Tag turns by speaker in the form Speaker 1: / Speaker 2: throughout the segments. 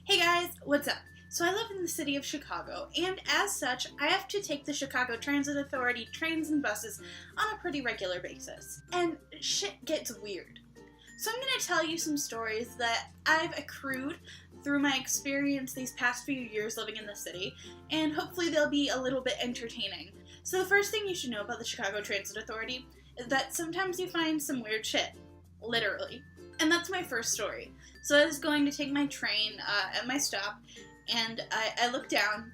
Speaker 1: Hey guys, what's up? So I live in the city of Chicago, and as such, I have to take the Chicago Transit Authority trains and buses on a pretty regular basis. And shit gets weird. So I'm going to tell you some stories that I've accrued through my experience these past few years living in the city, and hopefully they'll be a little bit entertaining. So the first thing you should know about the Chicago Transit Authority is that sometimes you find some weird shit. Literally. And that's my first story. So I was going to take my train at my stop, and I look down,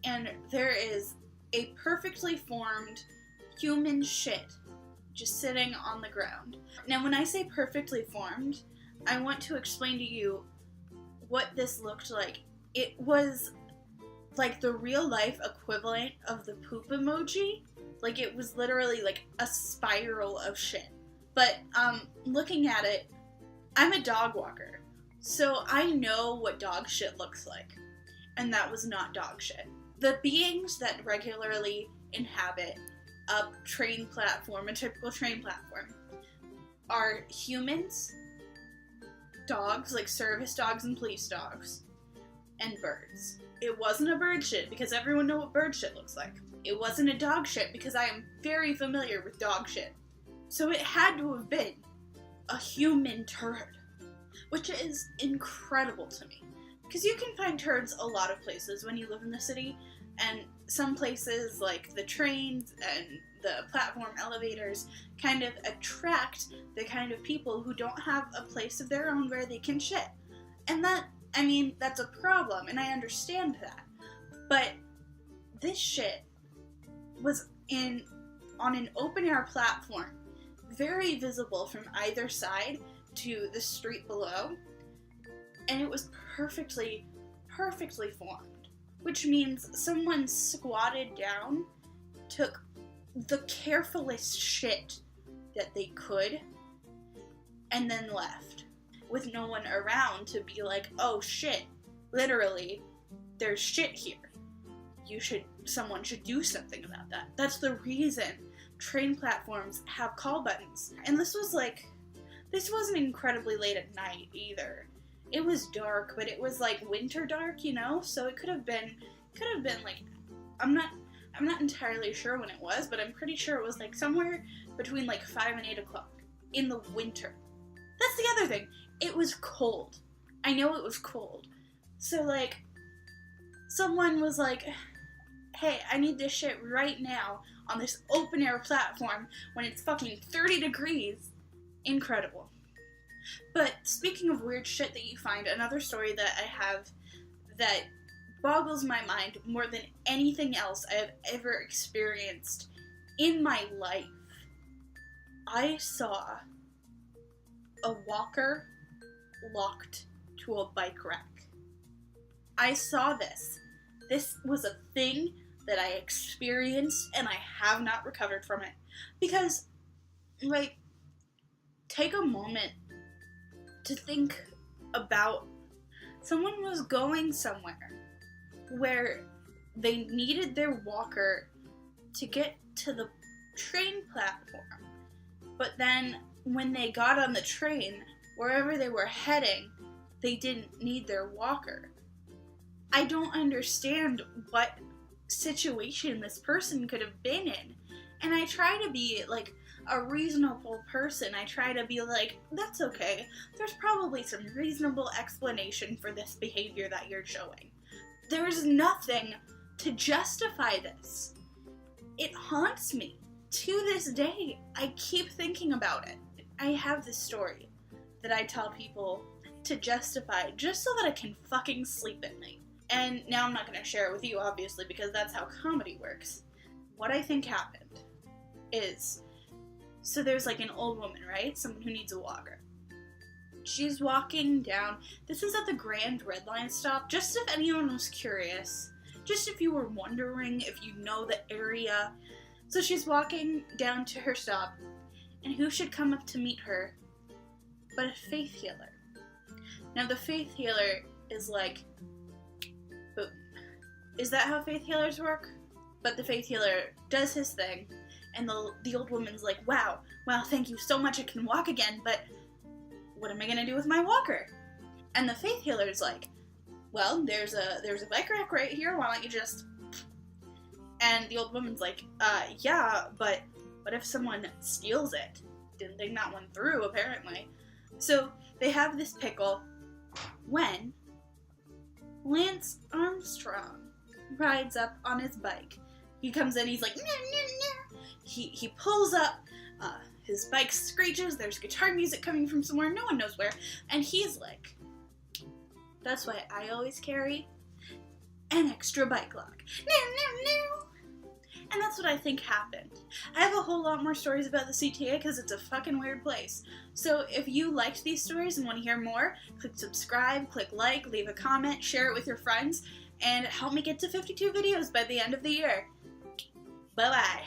Speaker 1: and there is a perfectly formed human shit just sitting on the ground. Now, when I say perfectly formed, I want to explain to you what this looked like. It was like the real-life equivalent of the poop emoji. Like, it was literally like a spiral of shit. But, looking at it, I'm a dog walker, so I know what dog shit looks like, and that was not dog shit. The beings that regularly inhabit a train platform, a typical train platform, are humans, dogs, like service dogs and police dogs, and birds. It wasn't a bird shit, because everyone knows what bird shit looks like. It wasn't a dog shit, because I am very familiar with dog shit. So it had to have been a human turd, which is incredible to me. Because you can find turds a lot of places when you live in the city, and some places like the trains and the platform elevators kind of attract the kind of people who don't have a place of their own where they can shit. And that's a problem, and I understand that. But this shit was on an open-air platform, very visible from either side to the street below, and it was perfectly formed, which means someone squatted down, took the carefulest shit that they could, and then left, with no one around to be like, oh shit, literally, there's shit here. Someone should do something about that. That's the reason train platforms have call buttons. And this wasn't incredibly late at night either. It was dark, but it was like winter dark, you know? So it could have been like, I'm not entirely sure when it was, but I'm pretty sure it was like somewhere between like 5 and 8 o'clock in the winter. That's the other thing. It was cold. I know it was cold. So like, someone was like, hey, I need this shit right now on this open air platform when it's fucking 30 degrees. Incredible. But speaking of weird shit that you find, another story that I have that boggles my mind more than anything else I have ever experienced in my life. I saw a walker locked to a bike rack. I saw this. This was a thing that I experienced, and I have not recovered from it. Because, like, take a moment to think about someone was going somewhere where they needed their walker to get to the train platform. But then, when they got on the train, wherever they were heading, they didn't need their walker. I don't understand what situation this person could have been in. And I try to be, like, a reasonable person. I try to be like, that's okay. There's probably some reasonable explanation for this behavior that you're showing. There is nothing to justify this. It haunts me. To this day, I keep thinking about it. I have this story that I tell people to justify just so that I can fucking sleep at night. And now I'm not going to share it with you, obviously, because that's how comedy works. What I think happened is, so there's like an old woman, right? Someone who needs a walker. She's walking down. This is at the Grand Red Line stop, just if anyone was curious. Just if you were wondering if you know the area. So she's walking down to her stop, and who should come up to meet her but a faith healer. Now the faith healer is like, boom. Is that how faith healers work? But the faith healer does his thing, and the old woman's like, wow, thank you so much, I can walk again, but what am I gonna do with my walker? And the faith healer's like, well, there's a bike rack right here, why don't you just... And the old woman's like, yeah, but what if someone steals it? Didn't think that one through, apparently. So they have this pickle when Lance Armstrong rides up on his bike. He comes in, he's like, nah, nah, nah. He pulls up, his bike screeches, there's guitar music coming from somewhere, no one knows where, and he's like, that's why I always carry an extra bike lock. No, no, no. And that's what I think happened. I have a whole lot more stories about the CTA because it's a fucking weird place. So if you liked these stories and want to hear more, click subscribe, click like, leave a comment, share it with your friends, and help me get to 52 videos by the end of the year. Bye-bye.